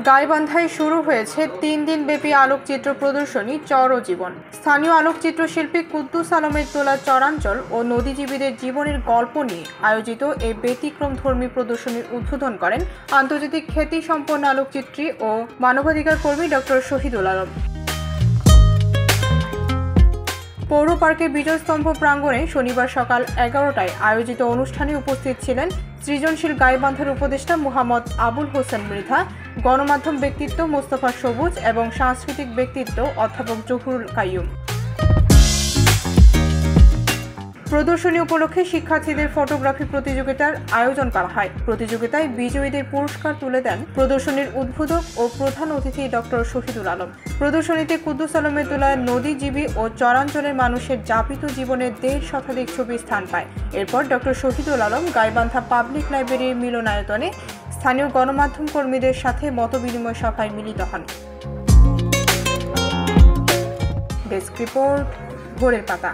গাইবান্ধায় শুরু হয়েছে ৩ দিনব্যাপী আলোকচিত্র প্রদর্শনী চর ও জীবন। স্থানীয় আলোকচিত্র শিল্পী কুদ্দুস আলমের তোলা চরাঞ্চল ও নদীজীবীদের জীবনের গল্প নিয়ে আয়োজিত এই ব্যতিক্রমধর্মী প্রদর্শনীর উদ্বোধন করেন আন্তর্জাতিক খ্যাতিসম্পন্ন আলোকচিত্রী ও মানবাধিকার কর্মী ডক্টর শহীদুল আলম। পৌর পার্কের বিজয়স্তম্ভ প্রাঙ্গণে শনিবার সকাল 11টায় আয়োজিত অনুষ্ঠানে উপস্থিত ছিলেন সৃজনশীল গাইবান্ধার উপদেষ্টা মুহাম্মদ আবুল হোসেন মৃধা, গণমাধ্যম ব্যক্তিত্ব মোস্তফা সবুজ এবং সাংস্কৃতিক ব্যক্তিত্ব অধ্যাপক জহুরুল কাইয়ুম। প্রদর্শনী উপলক্ষে শিক্ষার্থীদের ফটোগ্রাফি প্রতিযোগিতার আয়োজন করা হয়। প্রতিযোগিতায় বিজয়ীদের পুরস্কার তুলে দেন প্রদর্শনীর উদ্বোধক ও প্রধান অতিথি ডক্টর শহীদুল আলম। প্রদর্শনীতে কুদ্দুস আলমের তোলা নদীজীবী ও চরাঞ্চলের মানুষের যাপিত জীবনের ১.৫ শতাধিক ছবি স্থান পায়। এরপর ডক্টর শহীদুল আলম গাইবান্ধা পাবলিক লাইব্রেরির মিলনায়তনে স্থানীয় গণমাধ্যম কর্মীদের সাথে মতবিনিময় সভায় মিলিত হন। ডেস্ক রিপোর্ট, ভোরের পাতা।